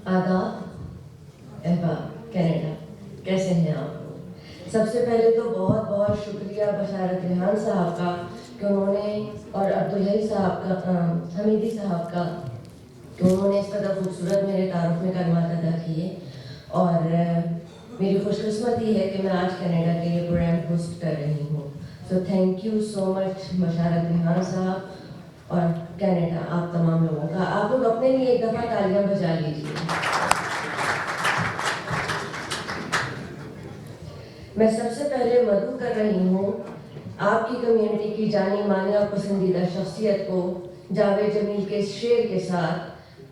آداب احباب کینیڈا، کیسے ہیں آپ لوگ؟ سب سے پہلے تو بہت بہت شکریہ بشارت ریحان صاحب کا کہ انہوں نے، اور عبدالحی صاحب کا، حمیدی صاحب کا، کہ انہوں نے اس قدر خوبصورت میرے تعارف میں کلمات ادا کیے. اور میری خوش قسمتی ہے کہ میں آج کینیڈا کے یہ پروگرام ہوسٹ کر رہی ہوں. سو تھینک یو سو مچ بشارت ریحان صاحب اور کینیڈا، آپ تمام لوگوں کا. آپ لوگ اپنے لیے ایک دفعہ تالیاں بجا لیجیے. میں سب سے پہلے مدعو کر رہی ہوں آپ کی کمیونٹی کی جانی مانی اور پسندیدہ شخصیت کو جاوید جمیل کے اس شعر کے ساتھ: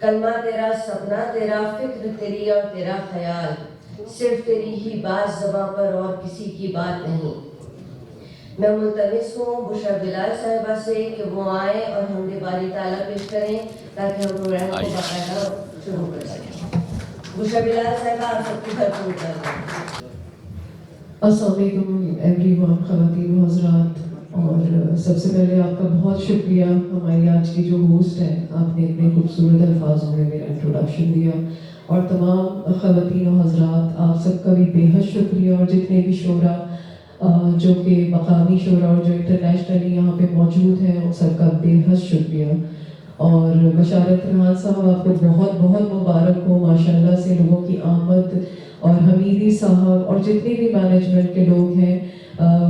کلمہ تیرا، سپنا تیرا، فکر تیری اور تیرا خیال، صرف تیری ہی بات زباں پر اور کسی کی بات نہیں. میں ملتمس ہوں بشرا بلال صاحبہ سے کہ وہ آئیں اور حمد باری تعالیٰ پیش کریں تاکہ ہم پروگرام کو باقاعدہ شروع کر سکیں. بشرا بلال صاحبہ، آپ سب کی بھرپور کر. السلام علیکم ایوری ون، خواتین و حضرات. اور سب سے پہلے آپ کا بہت شکریہ، ہماری آج کی جو ہوسٹ ہے، آپ نے اتنے خوبصورت الفاظوں میں میرا انٹروڈکشن دیا. اور تمام خواتین و حضرات، آپ سب کا بھی بے حد شکریہ. اور جتنے بھی شعراء جو کہ مقامی شعراء اور جو انٹرنیشنلی یہاں پہ موجود ہیں، ان سب کا بے حد شکریہ. اور بشارت ریحان صاحب، آپ کو بہت بہت مبارک ہو. ماشاءاللہ سے لوگوں کی آمد، اور حمیدی صاحب اور جتنے بھی مینجمنٹ کے لوگ ہیں،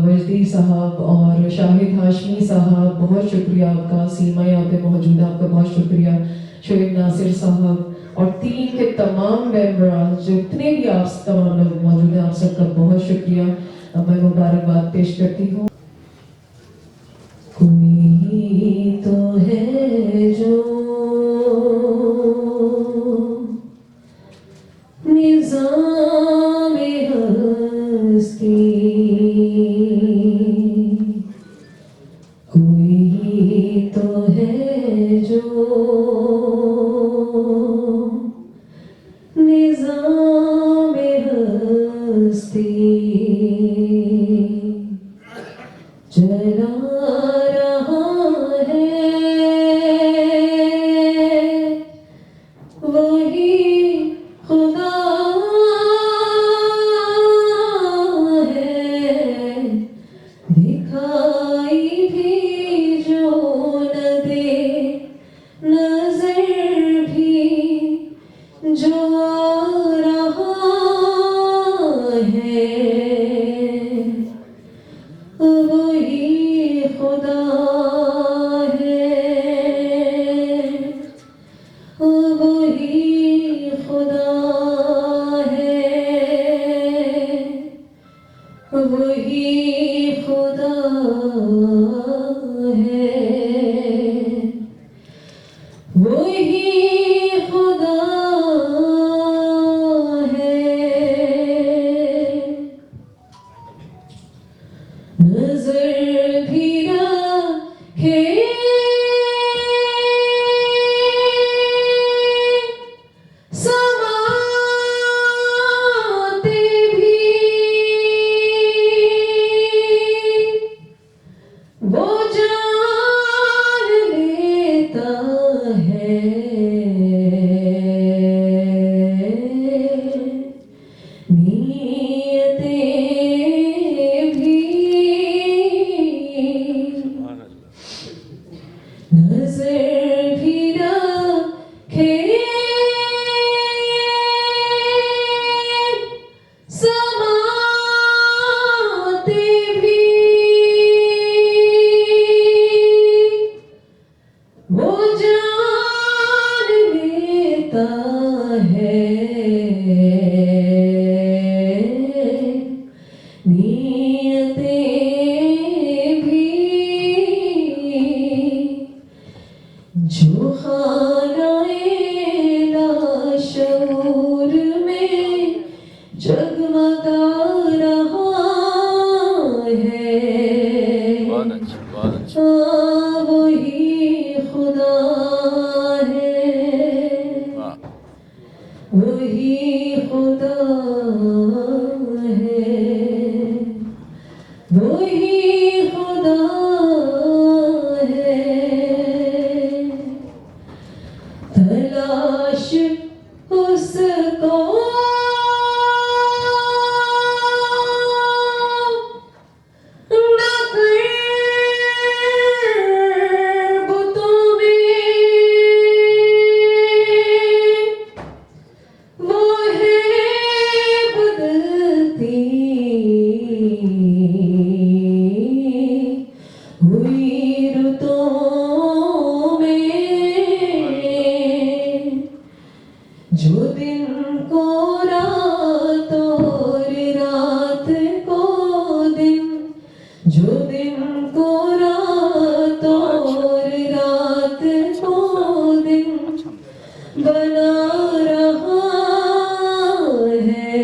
وجدی صاحب اور شاہد ہاشمی صاحب، بہت شکریہ آپ کا. سیما یہاں پہ موجود ہے، آپ کا بہت شکریہ. شعیب ناصر صاحب اور ٹیم کے تمام ممبران، جتنے بھی آپ تمام لوگ موجود ہیں، آپ سب کا بہت شکریہ. میں مبارکباد پیش کرتی ہوں. کوئی تو ہے جو نظام ہستی، کوئی تو ہے جو نظام ہستی چلا رہا ہے، وہی خدا ہے. دکھائی بھی جو نہ دے، نظر بھی جو آ رہا ہے، وہی خدا ہے، وہی خدا ہے، وہی خدا ہے، وہی خدا ہے. نظر بھی رکھے سماتے بھی، وہ جان لیتا ہے نیتیں بھی. نظر بھی رکھے سماتے بھی، وہ جان لیتا ہے نیتیں بھی. جو خانہ لاشعور میں جگمگا رہا ہے، وہی خدا ہے، وہی خدا ہے، وہی خدا ہے. تلاش اس اس کو جو دن کو رات اور رات کو دن، جو دن کو رات اور رات کو دن بنا رہا ہے،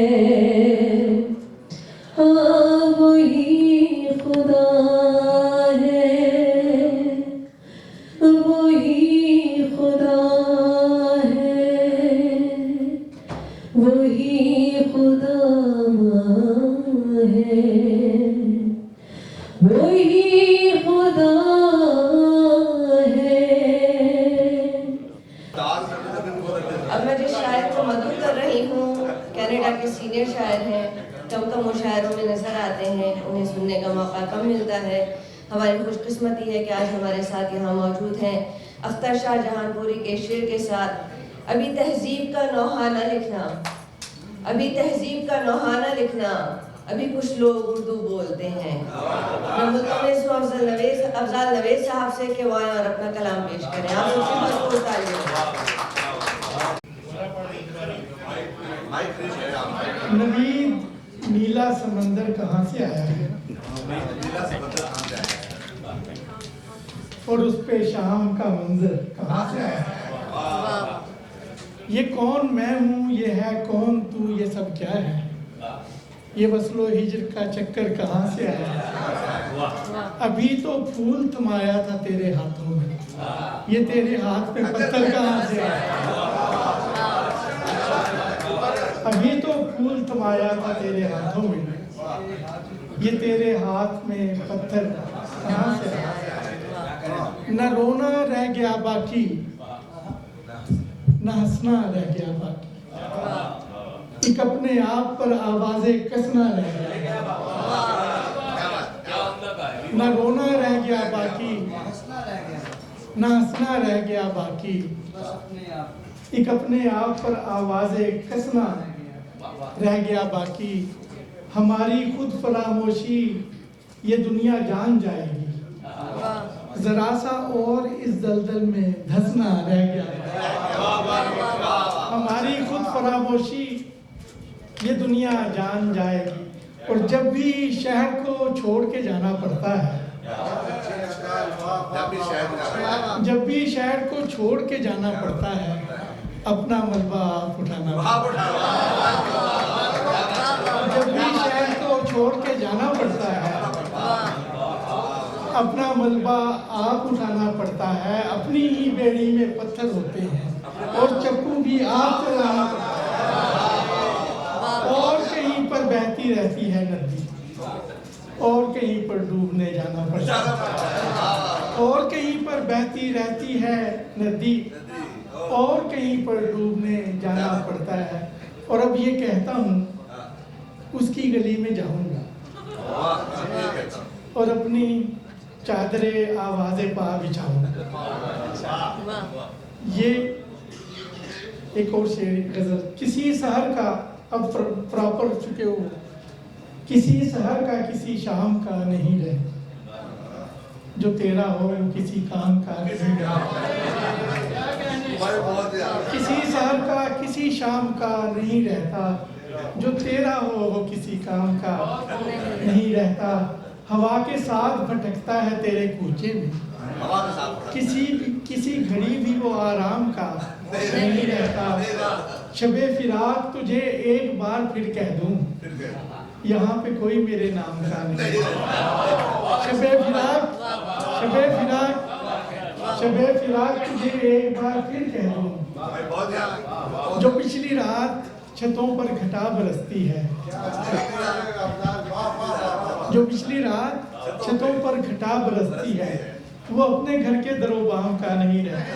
ہاں وہی خدا ہے، وہی خدا وہی خدا ہے، وہی خدا ہے۔ اب میں جس شاعر کو مدعو کر رہی ہوں کینیڈا کے سینئر شاعر ہیں، کم مشاعروں میں نظر آتے ہیں، انہیں سننے کا موقع کم ملتا ہے۔ ہماری خوش قسمتی ہے کہ آج ہمارے ساتھ یہاں موجود ہیں اختر شاہ جہان پوری کے شعر کے ساتھ ابھی تہذیب کا نوحانہ لکھنا، ابھی تہذیب کا نوحانہ لکھنا، ابھی کچھ لوگ اردو بولتے ہیں۔ میں ملتمس ہوں افضال نوید صاحب سے کہ وہ آئیں اور اپنا کلام پیش کریں۔ آپ سب سے بھرپور تعلیمیں۔ نوید، نیلا سمندر کہاں سے آیا ہے اور اس پہ شام کا منظر کہاں سے آیا ہے؟ یہ کون میں ہوں، یہ ہے کون تو، یہ سب کیا ہے؟ یہ وصل و ہجر کا چکر کہاں سے آیا ہے؟ ابھی تو پھول تھمایا تھا تیرے ہاتھوں میں، یہ تیرے ہاتھ میں پتھر کہاں سے آیا ہے؟ ابھی تو پھول تھمایا تھا تیرے ہاتھوں میں، یہ تیرے ہاتھ میں پتھر کہاں سے آیا ہے؟ نہ رونا رہ گیا باقی، نہ ہنسنا رہ گیا باقی، ایک اپنے آپ پر آوازیں کسنا رہ گیا، نہ رونا رہ گیا باقی، نہ ہنسنا رہ گیا باقی، ایک اپنے آپ پر آوازیں کسنا رہ گیا باقی، ہماری خود فراموشی یہ دنیا جان جائے گی، ذرا سا اور اس دلدل میں دھسنا رہ گیا، ہماری خود فراموشی یہ دنیا جان جائے گی، اور جب بھی شہر کو چھوڑ کے جانا پڑتا ہے، جب بھی شہر کو چھوڑ کے جانا پڑتا ہے، اپنا ملبہ آپ اٹھانا پڑتا ہے، جب بھی شہر کو چھوڑ کے جانا پڑتا ہے، اپنا ملبہ آپ اٹھانا پڑتا ہے، اپنی ہی بیڑی میں پتھر ہوتے ہیں اور چپو بھی آپ چلانا پڑتا ہے، اور کہیں پر بہتی رہتی ہے ندی، اور کہیں پر ڈوبنے جانا پڑتا ہے، اور کہیں پر بہتی رہتی ہے ندی، اور کہیں پر ڈوبنے جانا پڑتا ہے، اور اب یہ کہتا ہوں اس کی گلی میں جاؤں گا اور اپنی چادر آواز پا بچھاؤں گا۔ یہ ایک اور شعر غزل، کسی سحر کا، اب پراپر چکے ہو، کسی سحر کا کسی شام کا نہیں رہتا، جو تیرا ہو کسی کام کا نہیں رہتا، کسی سحر کا کسی شام کا نہیں رہتا، جو تیرا ہو وہ کسی کام کا نہیں رہتا، ہوا کے ساتھ بھٹکتا ہے تیرے کوچے میں، کسی گھڑی بھی وہ آرام کا نہیں رہتا، شب فراق تجھے ایک بار پھر کہہ دوں، یہاں پہ کوئی میرے نام کا نہیں رہتا، شب فراق تجھے ایک بار پھر کہہ دوں، جو پچھلی رات چھتوں پر گھٹا برستی ہے، جو پچھلی رات چھتوں پر گھٹا برستی ہے، وہ اپنے گھر کے در و بام کا نہیں رہتا،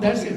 That's it.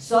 100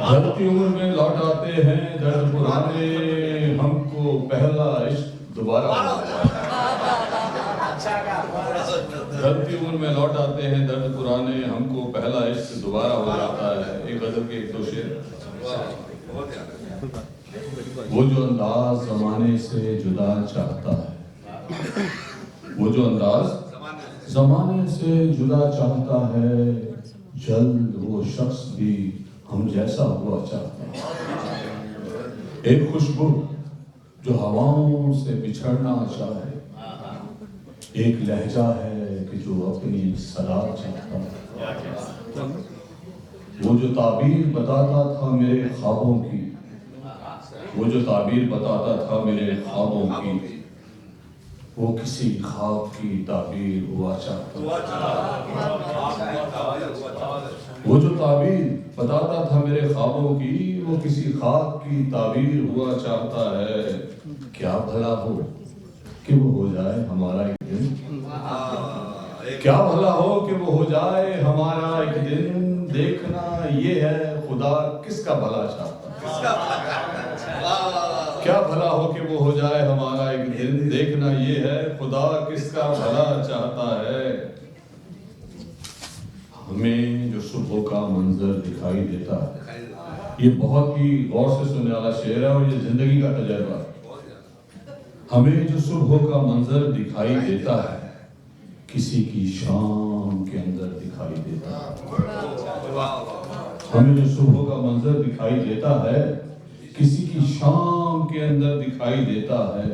ڈھلتی عمر میں لوٹ آتے ہیں درد پرانے، ہم کو پہلا عشق دوبارہ ہوتا ہے۔ ڈھلتی عمر میں لوٹ آتے ہیں درد پرانے، ہم کو پہلا عشق دوبارہ ہو جاتا ہے۔ ایک غزل کے ایک دو شعر۔ وہ جو انداز زمانے سے جدا چاہتا ہے، وہ جو انداز زمانے سے جدا چاہتا ہے، جلد وہ شخص بھی ہم جیسا ہوا چاہتا ہے۔ ایک خوشبو جو ہواؤں سے بچھڑنا چاہے، ایک لہجہ ہے کہ جو اپنی صدا چاہتا ہے۔ وہ جو تعبیر بتاتا تھا میرے خوابوں کی، وہ جو تعبیر بتاتا تھا میرے خوابوں کی، وہ کسی خواب کی تعبیر ہوا چاہتا ہے۔ وہ جو تعبیر بتاتا تھا میرے خوابوں کی، وہ کسی خواب کی تعبیر ہوا چاہتا ہے۔ کیا بھلا ہو کہ وہ ہو جائے ہمارا ایک دن، کیا بھلا ہو کہ وہ ہو جائے ہمارا ایک دن، دیکھنا یہ ہے خدا کس کا بھلا چاہتا ہے۔ کیا بھلا ہو کہ وہ ہو جائے ہمارا ایک دن، دیکھنا یہ ہے خدا کس کا بھلا چاہتا ہے۔ ہمیں جو صبح کا منظر دکھائی دیتا ہے، یہ بہت ہی غور سے سننے والا شعر ہے اور یہ زندگی کا تجربہ ہے۔ ہمیں جو صبح کا منظر دکھائی دیتا ہے، کسی کی شام کے اندر دکھائی دیتا ہے۔ ہمیں جو صبح کا منظر دکھائی دیتا ہے، کسی کی شام کے اندر دکھائی دیتا ہے۔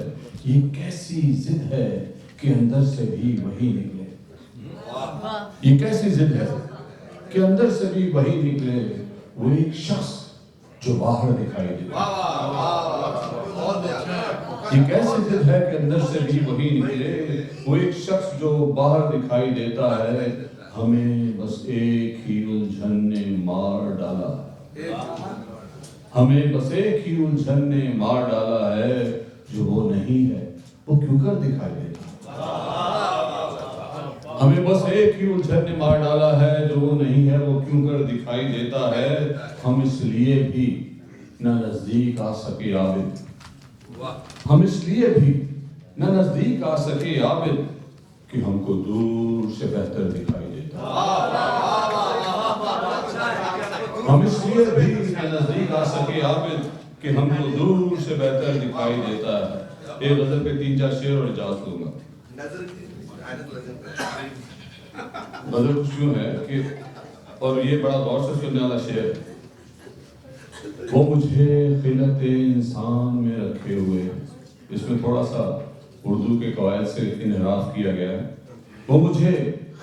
یہ کیسی ضد ہے کہ اندر سے بھی وہی نکلے، یہ کیسی ضد ہے کہ اندر سے بھی وہی نکلے، وہ ایک شخص جو باہر دکھائی دیتا ہے۔ یہ کیسی ضد ہے کہ اندر سے بھی وہی نکلے، وہ ایک شخص جو باہر دکھائی دیتا ہے۔ ہمیں بس ایک ہی الجھن نے مار ڈالا، ہمیں بس ایک ہی الجھن نے مار ڈالا ہے، جو وہ نہیں ہے وہ کیوں کر دکھائی دیتا ہے۔ ہمیں بس ایک ہی الجھن نے مار ڈالا ہے، جو وہ نہیں ہے وہ کیوں کر دکھائی دیتا ہے۔ ہم اس لیے بھی نہ نزدیک آ سکے عابد، ہم اس لیے بھی نہ نزدیک آ سکے عابد، کہ ہم کو دور سے بہتر دکھائی دیتا ہے۔ ہم اس لیے بھی نہ نزدیک آ سکے عابد، کہ ہم کو دور سے بہتر دکھائی دیتا ہے۔ ایک غزل پہ 3-4 شعر اور اجازت دوں گا۔ غزل کچھ یوں ہے کہ، اور یہ بڑا غور سے سننے والا شعر ہے۔ وہ مجھے خلقت انسان میں رکھے ہوئے، اس میں تھوڑا سا اردو کے قواعد سے انحراف کیا گیا ہے۔ وہ مجھے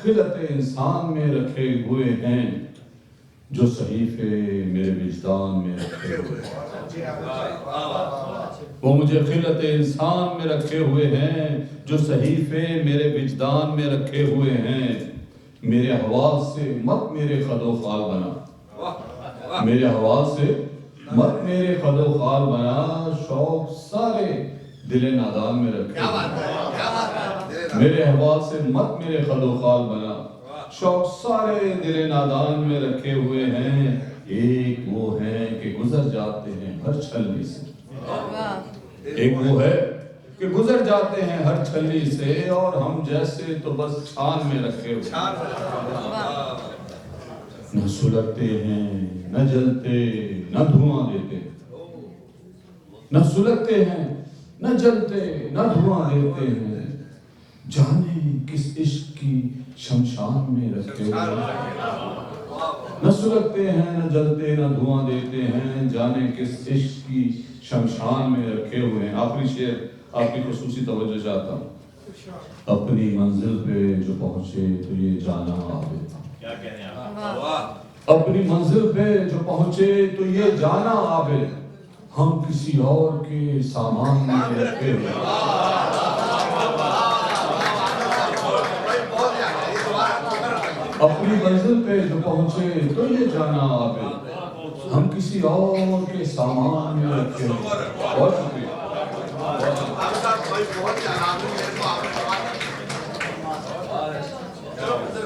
خلقت انسان میں رکھے ہوئے ہیں، جو صحیفے میرے وجدان میں رکھے ہوئے ہیں۔ وہ مجھے خلقت انسان میں رکھے ہوئے ہیں، جو صحیفے میرے وجدان میں رکھے ہوئے ہیں۔ میرے حوال سے مت میرے خد و خال بنا، میرے حوال سے مت میرے خد و خال بنا، شوق سارے دل نادان میں رکھے ہوئے ہیں۔ میرے حوال سے مت میرے خد و خال بنا، شوق سارے دل نادان میں رکھے ہوئے ہیں۔ ایک وہ ہیں کہ گزر جاتے ہیں ہر چھلنی سے، ایک وہ ہے کہ گزر جاتے ہیں ہر چھلنی سے، اور ہم جیسے تو بس چھان میں رکھے ہوئے ہیں۔ نہ سلگتے ہیں نہ جلتے نہ دھواں دیتے، نہ سلگتے ہیں نہ جلتے نہ دھواں دیتے ہیں، جانے کس عشق کی شمشان میں رکھے ہوئے ہیں۔ نہ سلگتے ہیں نہ جلتے نہ دھواں دیتے ہیں، جانے کس عشق کی شمشان میں رکھے ہوئے ہیں۔ آخری شعر آپ کی خصوصی توجہ چاہتا ہوں۔ اپنی منزل پہ جو پہنچے تو یہ جانا عابد، اپنی منزل پہ جو پہنچے تو یہ جانا عابد، ہم کسی اور کے سامان میں رکھے ہوئے ہیں۔ اپنی منزل پہ جو پہنچے تو یہ جانا عابد، ہم کسی اور کے سامان میں رکھے ہوئے ہیں۔ بہت شکریہ۔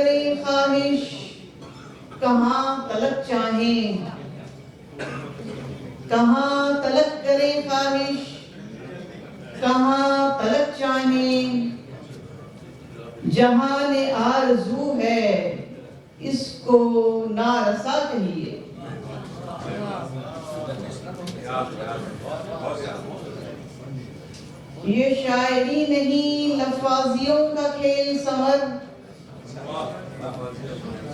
کریں خواہش کہاں تلک چاہیں، کہاں تلک کریں خواہش کہاں تلک چاہیں، جہاں نے آرزو ہے اس کو نارسا کہیے۔ یہ شاعری نہیں لفاظیوں کا کھیل سمر،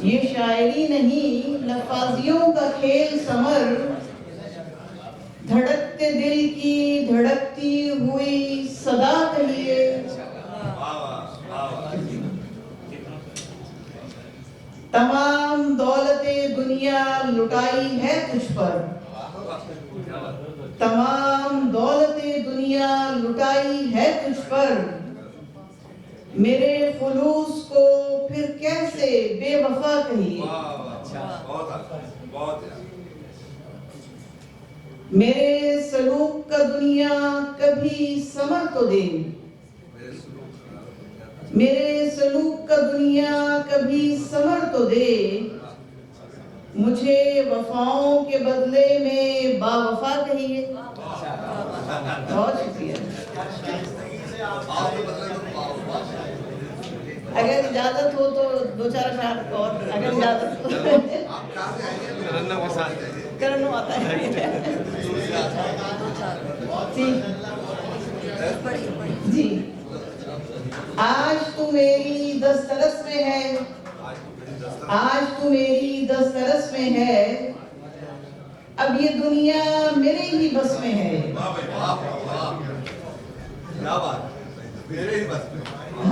یہ شاعری نہیں لفاظیوں کا کھیل سمر، دھڑکتے دل کی دھڑکتی ہوئی صدا کہیے۔ تمام دولت دنیا لٹائی ہے تجھ پر، تمام دولت دنیا لٹائی ہے تجھ پر، میرے خلوص کو پھر کیسے بے وفا کہیے۔ میرے سلوک کا دنیا کبھی ثمر تو دے، میرے سلوک کا دنیا کبھی ثمر تو دے، مجھے وفاؤں کے بدلے میں با وفا کہیے۔ بہت شکریہ۔ اگر اجازت ہو تو دو چار اشعار اور، اگر اجازت ہو۔ کرنو آتا ہے جی۔ آج تو میری دسترس میں ہے، آج تو میری دسترس میں ہے، اب یہ دنیا میرے ہی بس میں ہے۔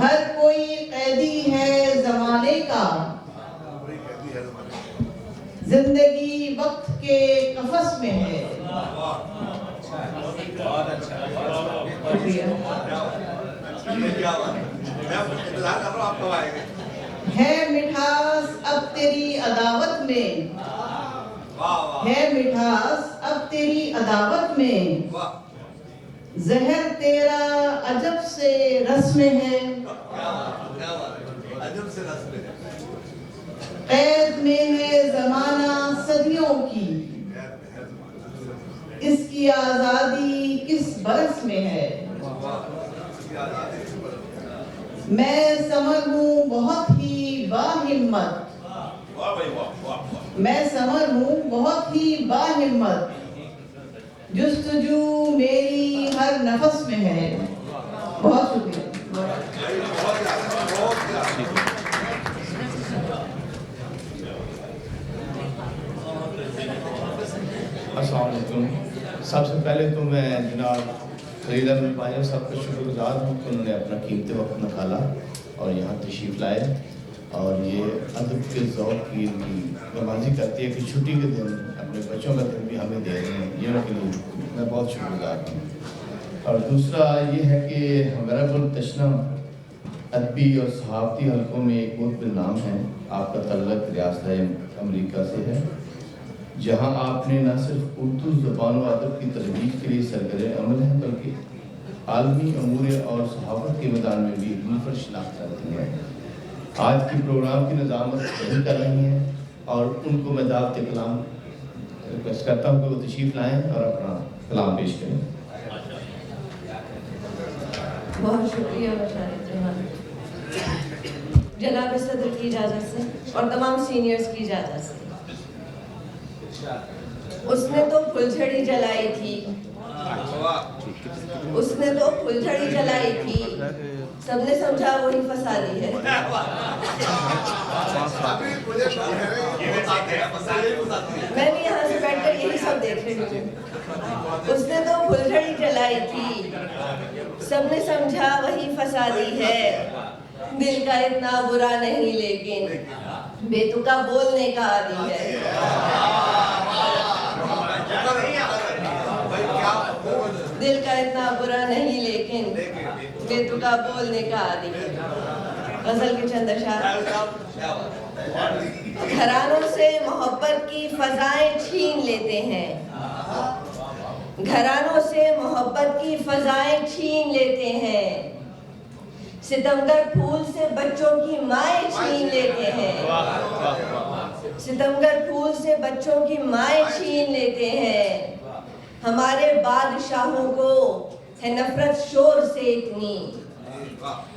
ہر کوئی قیدی ہے زمانے کا، زندگی وقت کے قفس میں ہے۔ ہے مٹھاس اب تیری عداوت میں، ہے مٹھاس اب تیری عداوت میں، زہر تیرا عجب سے رس میں ہے۔ قید میں ہے زمانہ صدیوں کی، اس کی آزادی کس برس میں ہے۔ میں سمر ہوں بہت ہی باہمت، میں سمر ہوں بہت ہی باہمت، جستجو میری ہر نفس میں ہے۔ بہت شکریہ۔ السلام علیکم۔ سب سے پہلے تو میں جناب خلیل احمد بھائی صاحب کا شکر گزار ہوں کہ انہوں نے اپنا قیمتی وقت نکالا اور یہاں تشریف لائے، اور یہ ادب کے ذوق کی نمازی کرتی ہے کہ چھٹی کے دن اپنے بچوں کا دن بھی ہمیں دے رہے ہیں، یہ ان کے لیے میں بہت شکر گزار ہوں۔ اور دوسرا یہ ہے کہ ہمارا تشنا ادبی اور صحافتی حلقوں میں ایک بہت بڑا نام ہے۔ آپ کا تعلق ریاست امریکہ سے ہے، جہاں آپ نے نہ صرف اردو زبان و ادب کی ترویج کے لیے سرگرم عمل ہے، بلکہ عالمی امور اور صحافت کے میدان میں بھی منفرد شناخت رکھتی ہیں۔ آج کی پروگرام کی نظامت وہی کر رہی ہیں، اور ان کو میں دعوت کلام ریکویسٹ کرتا ہوں کہ وہ تشریف لائیں اور اپنا کلام پیش کریں۔ بہت شکریہ مشارف جہان، جناب صدر کی اجازت سے اور تمام سینئرز کی اجازت سے۔ اس نے تو پھلجھڑی جلائی تھی، اس نے تو پھلجھڑی جلائی تھی، سب نے سمجھا وہی فسادی ہے۔ میں بھی یہاں سے بیٹھ کر یہی سب دیکھ رہی ہوں۔ اس نے تو پھلجھڑی جلائی تھی، سب نے سمجھا وہی فسادی ہے، دل کا اتنا برا نہیں لیکن بے تکا بولنے کا عادی ہے۔ دل کا اتنا برا نہیں لیکن بے تکا بولنے کا عادی ہے۔ غزل کے چند اشعار۔ گھرانوں سے محبت کی فضائیں چھین لیتے ہیں، گھرانوں سے محبت کی فضائیں چھین لیتے ہیں، ستمگر پھول سے بچوں کی مائیں چھین لیتے ہیں، ستمگر پھول سے بچوں کی مائیں چھین لیتے ہیں، ہمارے بادشاہوں کو ہے نفرت شور سے اتنی،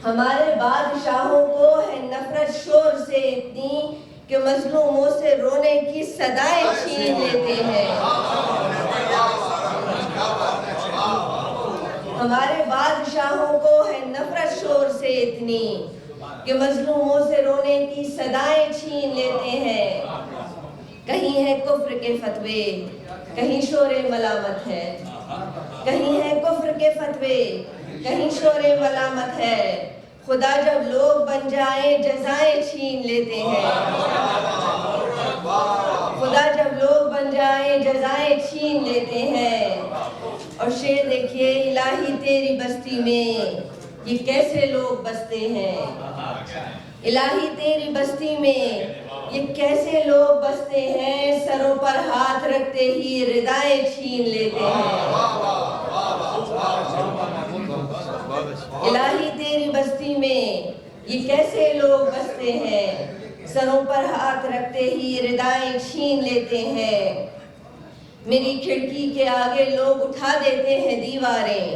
ہمارے بادشاہوں کو ہے نفرت شور سے اتنی کہ مظلوموں سے رونے کی صدائیں چھین لیتے ہیں، ہمارے بادشاہوں کو ہے نفرت شور سے اتنی کہ مظلوموں سے رونے کی صدائیں چھین لیتے ہیں، کہیں ہے کفر کے فتوے کہیں شور ملامت ہے، کہیں ہے کفر کے فتوے کہیں شور ملامت ہے، خدا جب لوگ بن جائیں جزائیں چھین لیتے ہیں، خدا جب لوگ بن جائیں جزائیں چھین لیتے ہیں، اور شعر دیکھیے، الہی تیری بستی میں یہ کیسے لوگ بستے ہیں، الہی تیری بستی میں یہ کیسے لوگ بستے ہیں، سروں پر ہاتھ رکھتے ہی ردائیں چھین لیتے ہیں، الہی تیری بستی میں یہ کیسے لوگ بستے ہیں، سروں پر ہاتھ رکھتے ہی ردائیں چھین لیتے ہیں، میری کھڑکی کے آگے لوگ اٹھا دیتے ہیں دیواریں،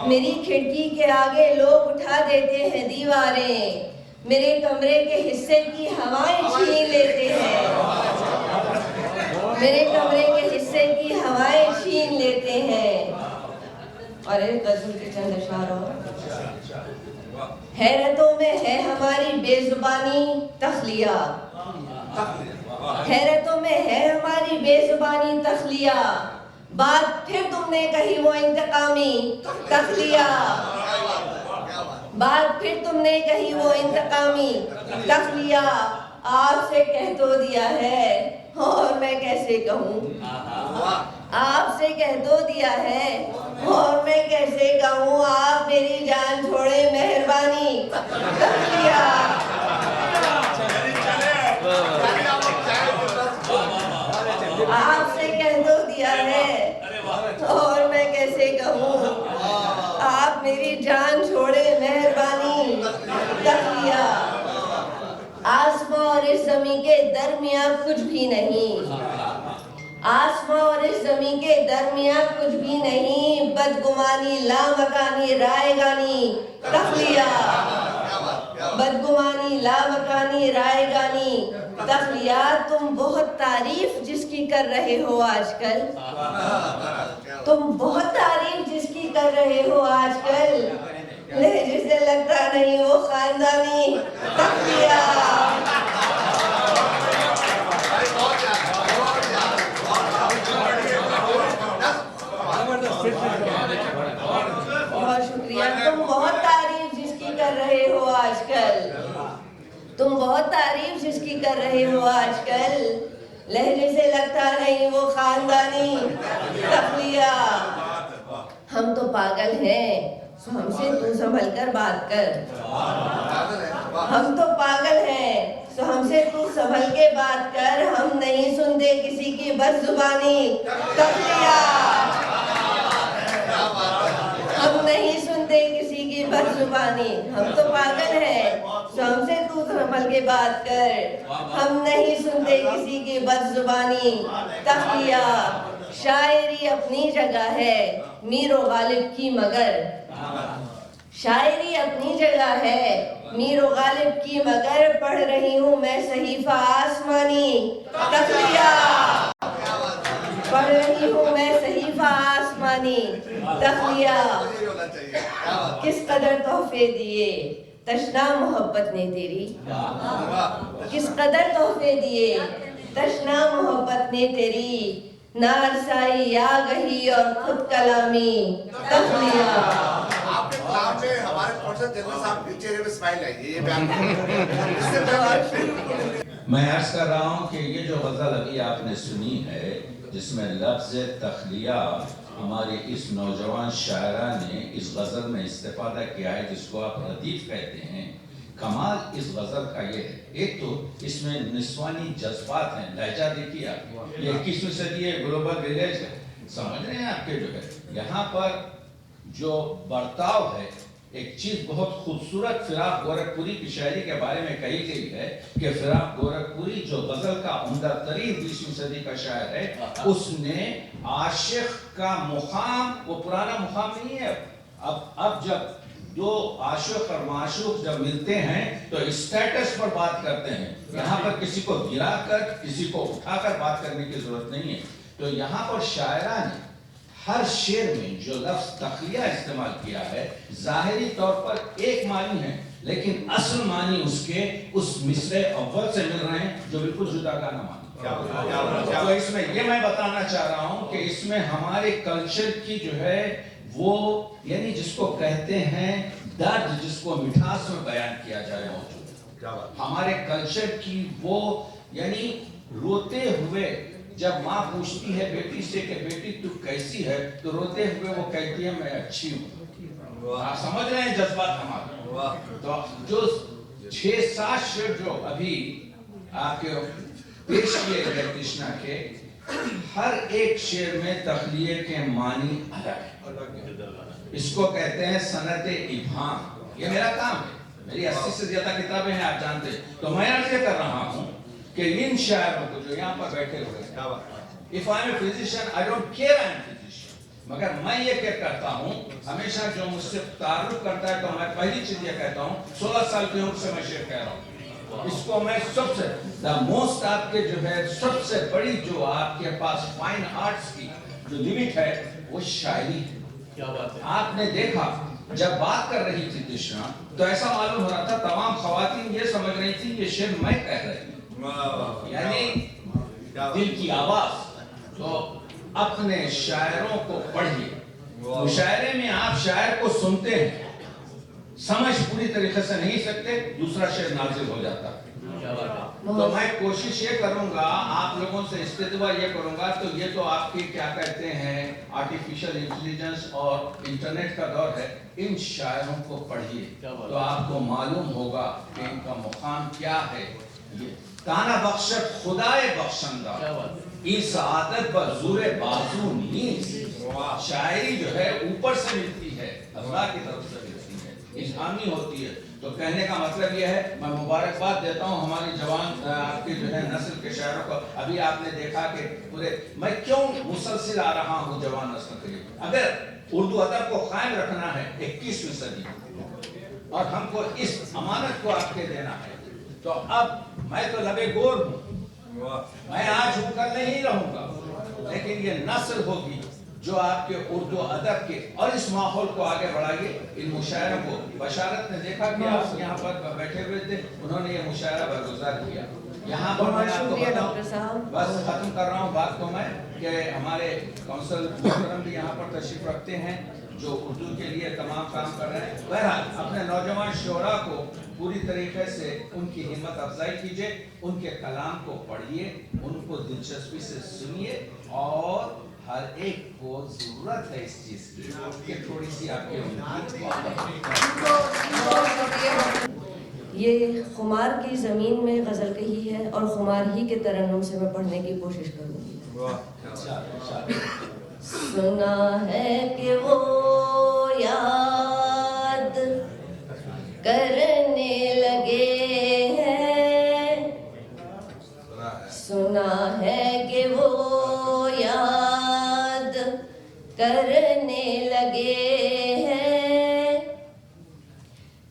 میری کھڑکی کے آگے لوگ اٹھا دیتے ہیں دیواریں، میرے کمرے کے حصے کی ہوائیں چھین لیتے ہیں، میرے کمرے کے حصے کی ہوائیں چھین لیتے ہیں، اور ایک غزل کے چند اشعار اور، حیرتوں میں ہے ہماری بے زبانی تخلیہ، حیرتوں میں ہے ہماری بے زبانی تخلیہ، بات پھر تم نے کہی وہ انتقامی تخلیہ، بات پھر تم نے کہی وہ انتقامی تخلیہ، آپ سے کہہ تو دیا ہے اور میں کیسے کہوں، آپ سے کہہ تو دیا ہے اور میں کیسے کہوں، آپ میری جان چھوڑے مہربانی تخلیہ، آپ سے کہہ تو دیا ہے اور میں کیسے کہوں، آپ میری جان چھوڑے مہربانی تخلیہ، آسماں اور اس زمین کے درمیان کچھ بھی نہیں، آسماں اور اس زمین کے درمیان کچھ بھی نہیں، بدگمانی لامکانی رائے گانی تخلیہ، بدگمانی لامکانی رائے گانی تخلیہ، تم بہت تعریف جس کی کر رہے ہو آج کل، تم بہت تعریف جس کی کر رہے ہو آج کل، لہجے سے لگتا نہیں وہ خاندانی تخلیہ، بہت شکریہ، تم بہت تعریف جس کی کر رہے ہو آج کل، تم بہت تعریف جس کی کر رہے ہو آج کل، لہجے سے لگتا نہیں وہ خاندانی تخلیہ، ہم تو پاگل ہیں سو ہم سے تو سنبھل کر بات کر، ہم تو پاگل ہیں سو ہم سے تو سنبھل کے بات کر، ہم نہیں سنتے کسی کی بد زبانی تخلیہ، ہم نہیں سنتے کسی کی بد زبانی، ہم تو پاگل ہیں سو ہم سے تو سنبھل کے بات کر، ہم نہیں سنتے کسی کی بد زبانی تخلیہ، شاعری اپنی جگہ ہے میر و غالب کی مگر، شاعری اپنی جگہ ہے میر و غالب کی مگر، پڑھ رہی ہوں میں صحیفہ آسمانی تخلیہ، پڑھ رہی ہوں میں صحیفہ آسمانی تخلیہ، کس قدر تحفے دیے تشنا محبت نے تیری، کس قدر تحفے دیے تشنا محبت نے تیری، نارسائی آگہی اور خود کلامی تخلیہ، آپ کے کلام میں ہمارے پروفیسر جنرل صاحب کے چہرے پہ اسمائل آئی ہے، میں عرض کر رہا ہوں کہ یہ جو غزل ابھی آپ نے سنی ہے جس میں لفظ تخلیہ ہماری اس نوجوان شاعرہ نے اس غزل میں استفادہ کیا ہے جس کو آپ ردیف کہتے ہیں، کمال اس غزل کا یہ ہے، ایک تو اس میں نسوانی جذبات ہیں، لہجہ دیکھیے آپ، یہ 21ویں صدی ہے، گلوبل ویلیج ہے، سمجھ رہے ہیں آپ کے جو ہے یہاں پر جو برتاؤ ہے ایک چیز بہت خوبصورت فراق گورکھپوری کی شاعری کے بارے میں کہی گئی ہے کہ فراق گورکھپوری جو غزل کا عمدہ ترین 20ویں صدی کا شاعر ہے، اس نے عاشق کا مقام، وہ پرانا مقام نہیں ہے، اب جب دو عاشق اور معشوق جب ملتے ہیں تو اسٹیٹس پر بات کرتے ہیں، یہاں پر کسی کو گرا کر کسی کو اٹھا کر بات کرنے کی ضرورت نہیں ہے۔ تو یہاں پر شاعرہ نے ہر شعر میں جو لفظ تخلیہ استعمال کیا ہے، ظاہری طور پر ایک معنی ہے لیکن اصل معنی اس کے اس مصرع اول سے مل رہے ہیں جو بالکل جدا گانا معنی۔ تو اس میں یہ میں بتانا چاہ رہا ہوں کہ اس میں ہمارے کلچر کی جو ہے وہ یعنی جس کو کہتے ہیں درد، جس کو مٹھاس میں بیان کیا جائے موجود ہے۔ ہمارے کلچر کی وہ یعنی روتے ہوئے جب ماں پوچھتی ہے بیٹی سے کہ بیٹی تو کیسی ہے، تو روتے ہوئے وہ کہتی ہے میں اچھی ہوں۔ آپ سمجھ رہے ہیں جذبات ہمارے؟ تو جو 6-7 شعر جو ابھی آپ کے پیش کیے گئے کرشنا کے، ہر ایک شعر میں تخلیہ کے معنی الگ ہے۔ اس کو کہتے ہیں صنعت ابہام۔ یہ میرا کام ہے، میری 80 سے زیادہ کتابیں ہیں، آپ جانتے ہیں۔ تو میں عرض یہ کر رہا ہوں کہ ان شاعروں کو جو یہاں پر بیٹھے ہوئے ہیں، if I am a physician, I don't care I am a physician، مگر میں یہ کرتا ہوں، ہمیشہ جو مجھ سے تعارف کرتا ہے تو میں پہلی چیز یہ کہتا ہوں، 16 سال کی عمر سے میں شعر کہہ رہا ہوں۔ اس کو میں سب سے موسٹ آپ کے جو ہے سب سے بڑی جو آپ کے پاس فائن آرٹس کی جو لمٹ ہے وہ شاعری ہے۔ آپ نے دیکھا جب بات کر رہی تھی تشنا تو ایسا معلوم ہو رہا تھا تمام خواتین یہ سمجھ رہی تھی کہ شعر میں کہہ رہی ہوں، یعنی دل کی آواز۔ تو اپنے شاعروں کو پڑھیے، مشاعرے میں آپ شاعر کو سنتے ہیں، سمجھ پوری طریقے سے نہیں سکتے، دوسرا شعر نازل ہو جاتا ہے۔ تو میں کوشش یہ کروں گا، آپ لوگوں سے استدعا یہ کروں گا، تو یہ تو آپ کی کیا کہتے ہیں آرٹیفیشل انٹیلیجنس اور انٹرنیٹ کا دور ہے، ان شاعروں کو پڑھیے تو آپ کو معلوم ہوگا کہ ان کا مقام کیا ہے۔ تانا بخشت خدائے بخشندہ، اس عادت پر زور بازو نیست۔ شاعری جو ہے اوپر سے ملتی ہے، اللہ کی طرف سے ملتی ہے، الہامی ہوتی ہے۔ تو کہنے کا مطلب یہ ہے، میں مبارکباد دیتا ہوں ہماری جوان آپ کی جو ہے نسل کے شاعروں کو۔ ابھی آپ نے دیکھا کہ پورے میں کیوں مسلسل آ رہا ہوں جوان نسل کے لیے، اگر اردو ادب کو قائم رکھنا ہے 21ویں صدی اور ہم کو اس امانت کو آپ کے دینا ہے، تو اب میں تو لبے گور ہوں، میں آج جھک کر نہیں رہوں گا، لیکن یہ نسل ہوگی جو آپ کے اردو ادب کے اور اس ماحول کو آگے بڑھائیے۔ ان مشاعروں کو بشارت نے دیکھا کہ آپ یہاں پر بیٹھے ہوئے تھے، انہوں نے یہ مشاعرہ برگزار کیا۔ یہاں پر میں آپ کو بتاؤں، بس ختم کر رہا ہوں بات کو میں، کہ ہمارے کونسل محترم بھی یہاں پر تشریف رکھتے ہیں جو اردو کے لیے تمام کام کر رہے ہیں۔ بہرحال اپنے نوجوان شعراء کو پوری طریقے سے ان کی ہمت افزائی کیجئے، ان کے کلام کو پڑھیے، ان کو دلچسپی سے سنیے، اور ہر ایک کو ضرورت ہے اس چیز کی کہ تھوڑی سی آپ کے یہ خمار کی زمین میں غزل کہی ہے اور خمار ہی کے ترنم سے میں پڑھنے کی کوشش کروں گی۔ سنا ہے کہ وہ یاد کرنے لگے ہیں، سنا ہے کہ وہ یاد کرنے لگے ہیں،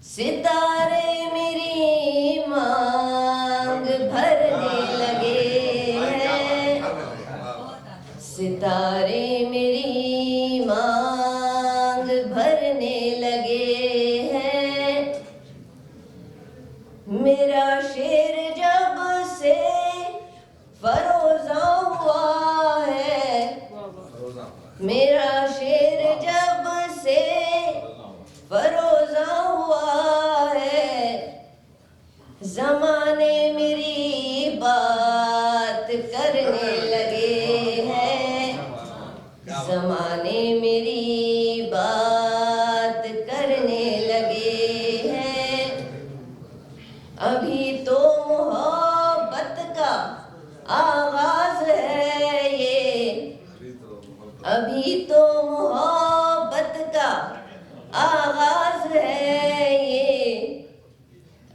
ستارے میری مانگ بھرنے لگے ہیں، ستارے میری مانگ بھرنے لگے ہیں، میرا شعر جب سے فروزاں ہوا ہے، میرا شعر جب سے فروزاں ہوا ہے، زمانے میری بات کرنے لگے ہیں، زمانے میری بات کرنے لگے ہیں، ابھی تو محبت کا آغاز ہے یہ، ابھی تو محبت کا آغاز ہے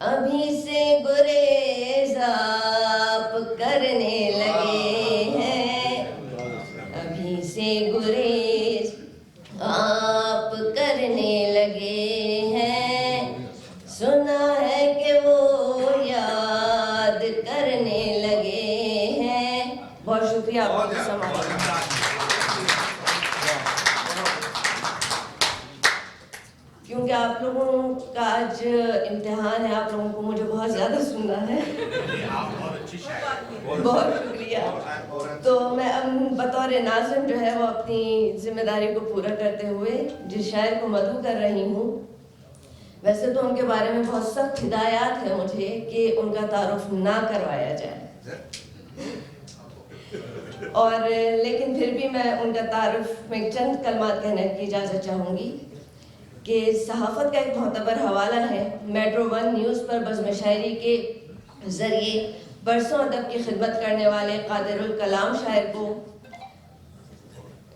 ابھی سے گریز آپ کرنے لگے ہیں، ابھی سے گریز آپ کرنے لگے ہیں، سنا ہے کہ وہ یاد کرنے لگے ہیں۔ بہت شکریہ آپ کا سماعت۔ کیونکہ آپ لوگوں کا آج امتحان ہے، آپ لوگوں کو مجھے بہت زیادہ سننا ہے۔ بہت شکریہ۔ تو میں اب بطور ناظم جو ہے وہ اپنی ذمہ داری کو پورا کرتے ہوئے جس شاعر کو مدعو کر رہی ہوں، ویسے تو ان کے بارے میں بہت سخت ہدایات ہے مجھے کہ ان کا تعارف نہ کروایا جائے، اور لیکن پھر بھی میں ان کا تعارف میں چند کلمات کہنے کی اجازت چاہوں گی کہ صحافت کا ایک معتبر حوالہ ہے۔ میٹرو 1 نیوز پر بزم شاعری کے ذریعے برسوں ادب کی خدمت کرنے والے قادر الکلام شاعر کو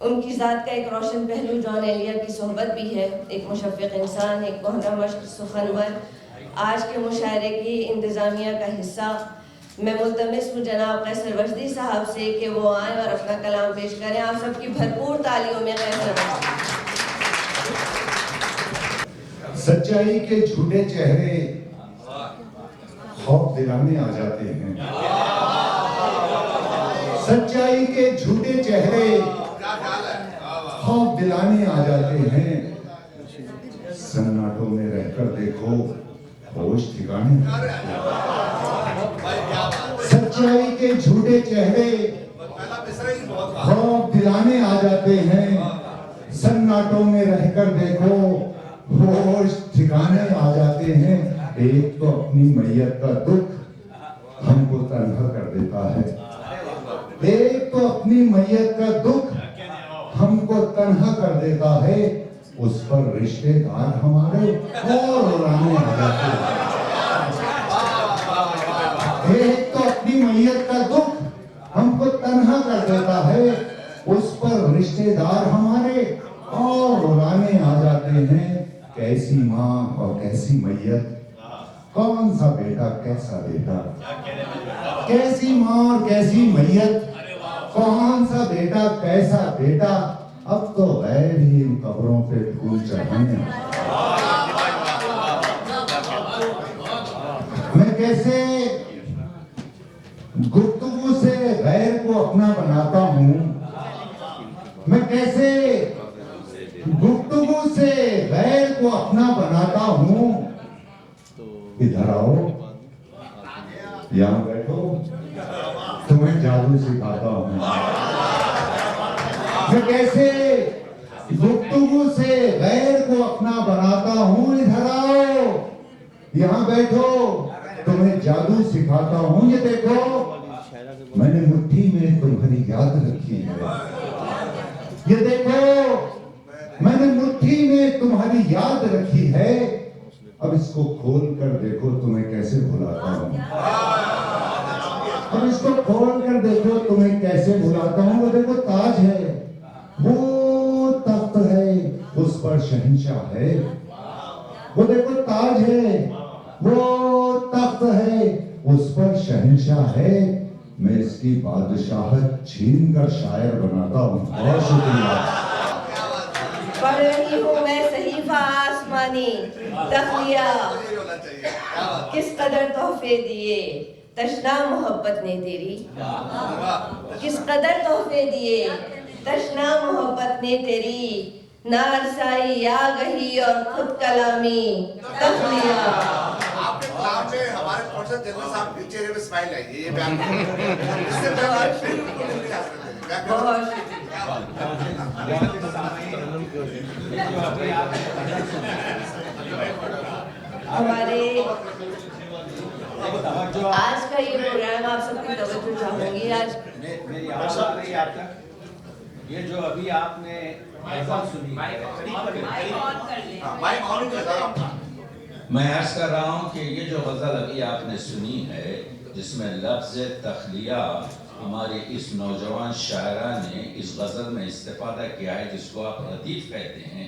ان کی ذات کا ایک روشن پہلو جان ایلیا کی صحبت بھی ہے، ایک مشفق انسان، ایک کہنہ مشق سخنور۔ آج کے مشاعرے کی انتظامیہ کا حصہ میں ملتمس ہوں جناب قیصر وجدی صاحب سے کہ وہ آئیں اور اپنا کلام پیش کریں۔ آپ سب کی بھرپور تالیوں میں قیصر وجدی۔ سچائی کے جھوٹے چہرے خوف دلانے آ جاتے ہیں، سچائی کے جھوٹے چہرے خوف دلانے آ جاتے ہیں، سناٹوں میں رہ کر دیکھو ہوش ٹھکانے آ جاتے ہیں، سچائی کے جھوٹے چہرے خوف دلانے آ جاتے ہیں، سناٹوں میں رہ کر دیکھو ہوش ٹھکانے آ جاتے ہیں۔ ایک تو اپنی میت کا دکھ ہم کو تنہا کر دیتا ہے، ایک تو اپنی میت کا دکھ ہم کو تنہا کر دیتا ہے، اس پر رشتے دار ہمارے اور اڑانے آ جاتے ہیں۔ ایک تو اپنی میت کا دکھ ہم کو تنہا کر دیتا ہے، اس پر رشتے دار ہمارے اور اڑانے آ جاتے ہیں۔ کیسی ماں اور کیسی میت، کون سا بیٹا کیسا بیٹا، کیسی ماں اور کیسی میت، کون سا بیٹا کیسا بیٹا، اب تو غیر ہی ان قبروں پہ پھول چڑھانے۔ میں کیسے گفتگو سے غیر کو اپنا بناتا ہوں، میں کیسے گفتگو سے غیر کو اپنا بناتا ہوں۔ ادھر آؤ، یہاں بیٹھو، تمہیں جادو سکھاتا ہوں۔ میں کیسے گفتگو سے غیر کو اپنا بناتا ہوں۔ ادھر آؤ، یہاں بیٹھو، تمہیں جادو سکھاتا ہوں۔ یہ دیکھو، میں نے مٹھی میں تمہاری یاد رکھی ہے، یہ دیکھو میں نے مٹھی میں تمہاری یاد رکھی ہے، اب اس کو کھول کر دیکھو تمہیں کیسے بھلاتا ہوں، اب اس کو کھول کر دیکھو تمہیں کیسے بھلاتا ہوں۔ وہ دیکھو تاج ہے، وہ تخت ہے، اس پر شہنشاہ ہے، وہ دیکھو تاج ہے، وہ تخت ہے، اس پر شہنشاہ ہے، میں اس کی بادشاہت چھین کر شاعر بناتا ہوں۔ بہت شکریہ۔ پڑھ رہی ہوں میں صحیفہ آسمانی تخلیہ، کس قدر تحفے دیے تشنا محبت نے تیری، کس قدر تحفے دیے تشنا محبت نے تیری، نارسائی آگہی اور خود کلامی تخلیہ۔ آپ کے کلام میں ہمارے پروفیسر جنرل صاحب کے چہرے پہ اسمائل آئی ہے، یہ بیان بہت شکریہ۔ ہمارے آج کا یہ پروگرام آپ سب کی توجہ چاہوں گی۔ آج میری آواز آ رہی ہے آپ تک؟ یہ جو ابھی آپ نے سنی، میں عرض کر رہا ہوں کہ یہ جو غزل ابھی آپ نے سنی ہے، جس میں لفظ تخلیہ ہمارے اس نوجوان شاعرہ نے اس غزل میں استفادہ کیا ہے، جس کو آپ لطیف کہتے ہیں،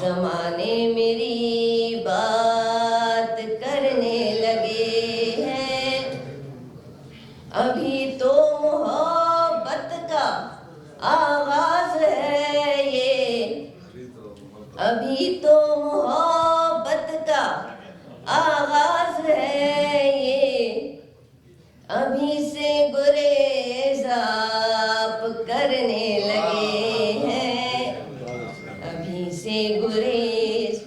زمانے میری بات کرنے لگے ہیں، ابھی تو محبت کا آغاز ہے یہ، ابھی تو محبت کا آغاز ہے یہ، ابھی سے گریز آپ کرنے لگے ہیں، ابھی سے گریز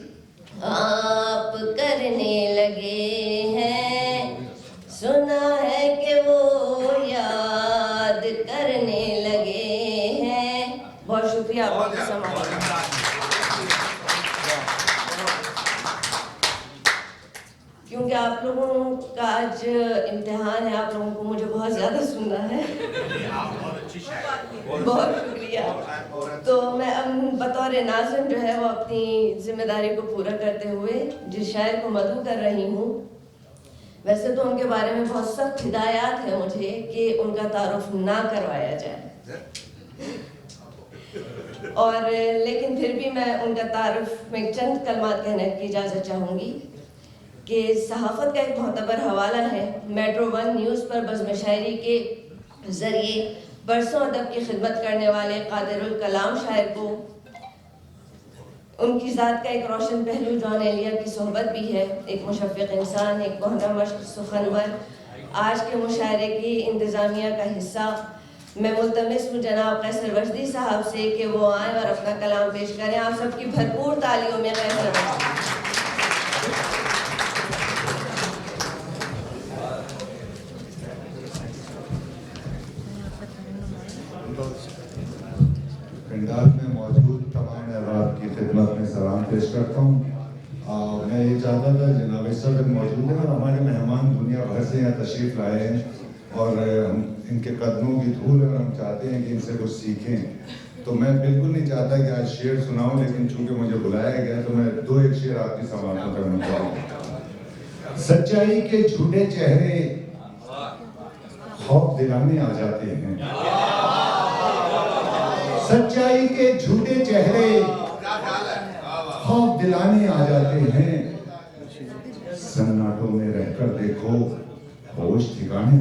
آپ کرنے لگے ہیں، سنا ہے کہ وہ یاد کرنے لگے ہیں۔ بہت شکریہ آپ کا سماعت۔ کیونکہ آپ لوگوں کا آج امتحان ہے، آپ لوگوں کو مجھے بہت زیادہ سننا ہے، بہت شکریہ۔ تو میں بطور ناظم جو ہے وہ اپنی ذمہ داری کو پورا کرتے ہوئے جس شاعر کو مدعو کر رہی ہوں، ویسے تو ان کے بارے میں بہت سخت ہدایات ہیں مجھے کہ ان کا تعارف نہ کروایا جائے، اور لیکن پھر بھی میں ان کا تعارف میں چند کلمات کہنے کی اجازت چاہوں گی کہ صحافت کا ایک معتبر حوالہ ہے۔ میٹرو ون نیوز پر بزم شاعری کے ذریعے برسوں ادب کی خدمت کرنے والے قادر الکلام شاعر کو ان کی ذات کا ایک روشن پہلو جان ایلیا کی صحبت بھی ہے، ایک مشفق انسان، ایک کہنہ مشق سخنور۔ آج کے مشاعرے کی انتظامیہ کا حصہ میں ملتمس ہوں جناب قیصر وجدی صاحب سے کہ وہ آئیں اور اپنا کلام پیش کریں۔ آپ سب کی بھرپور تالیوں میں قیصر وجدی۔ پنڈال میں موجود تمام احباب کی خدمت میں سلام پیش کرتا ہوں۔ میں یہ چاہتا تھا جناب صدر موجود ہیں اور ہمارے مہمان دنیا بھر سے یہاں تشریف لائے ہیں اور ان کے قدموں کی دھول ہے اور ہم چاہتے ہیں کہ ان سے کچھ سیکھیں، تو میں بالکل نہیں چاہتا کہ آج شعر سناؤں، لیکن چونکہ مجھے بلایا گیا تو میں دو ایک شعر آپ کی سماعت کرنا چاہوں گا۔ سچائی کے جھوٹے چہرے خوف دلانے آ جاتے ہیں، سچائی کے جھوٹے چہرے خوف دلانے آ جاتے ہیں، سناٹوں میں رہ کر دیکھو ہوش ٹھکانے،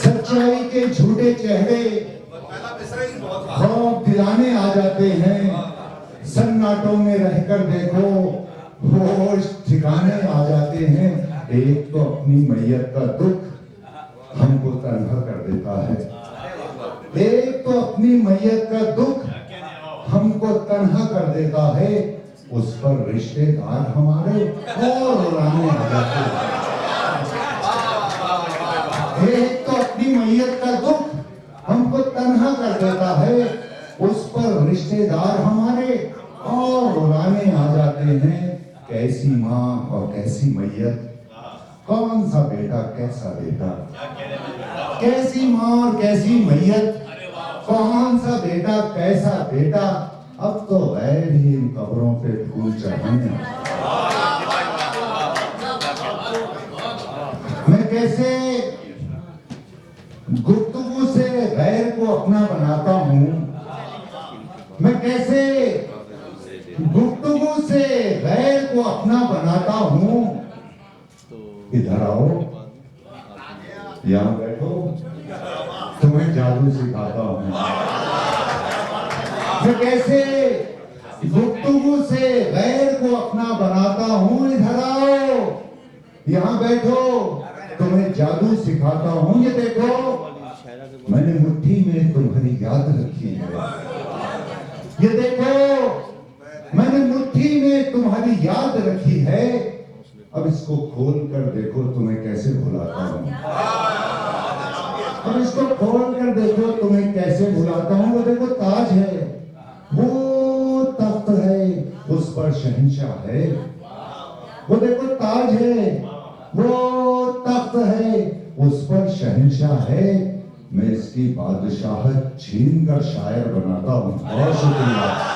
سچائی کے جھوٹے چہرے خوف دلانے آ جاتے ہیں، سناٹوں میں رہ کر دیکھو ہوش ٹھکانے آ جاتے ہیں۔ ایک تو اپنی میت کا دکھ ہم کو تنہا کر دیتا ہے، ایک تو اپنی میت کا دکھ ہم کو تنہا کر دیتا ہے، اس پر رشتے دار ہمارے اور رلانے آ جاتے ہیں۔ ایک تو اپنی میت کا دکھ ہم کو تنہا کر دیتا ہے، اس پر رشتے دار ہمارے اور رلانے آ جاتے ہیں۔ کیسی ماں اور کیسی میت، کون سا بیٹا کیسا بیٹا، کیسی ماں اور کیسی میت، کون سا بیٹا کیسا بیٹا، اب تو غیر ہی ان قبروں پہ پھول چڑھانے۔ میں کیسے گفتگو سے غیر کو اپنا بناتا ہوں، میں کیسے گفتگو سے غیر کو اپنا بناتا ہوں۔ ادھر آؤ، یہاں بیٹھو، تمہیں جادو سکھاتا ہوں۔ میں کیسے گفتگو سے غیر کو اپنا بناتا ہوں، ادھر آؤ، یہاں بیٹھو، تمہیں جادو سکھاتا ہوں۔ یہ دیکھو، میں نے مٹھی میں تمہاری یاد رکھی ہے، یہ دیکھو، میں نے مٹھی میں تمہاری یاد رکھی ہے، اب اس کو کھول کر دیکھو تمہیں کیسے بھلاتا ہوں، اب اس کو کھول کر دیکھو تمہیں کیسے بھلاتا ہوں۔ وہ دیکھو تاج ہے، وہ تخت ہے، اس پر شہنشاہ ہے، وہ دیکھو تاج ہے، وہ تخت ہے، اس پر شہنشاہ ہے، میں اس کی بادشاہت چھین کر شاعر بناتا ہوں۔ بہت شکریہ۔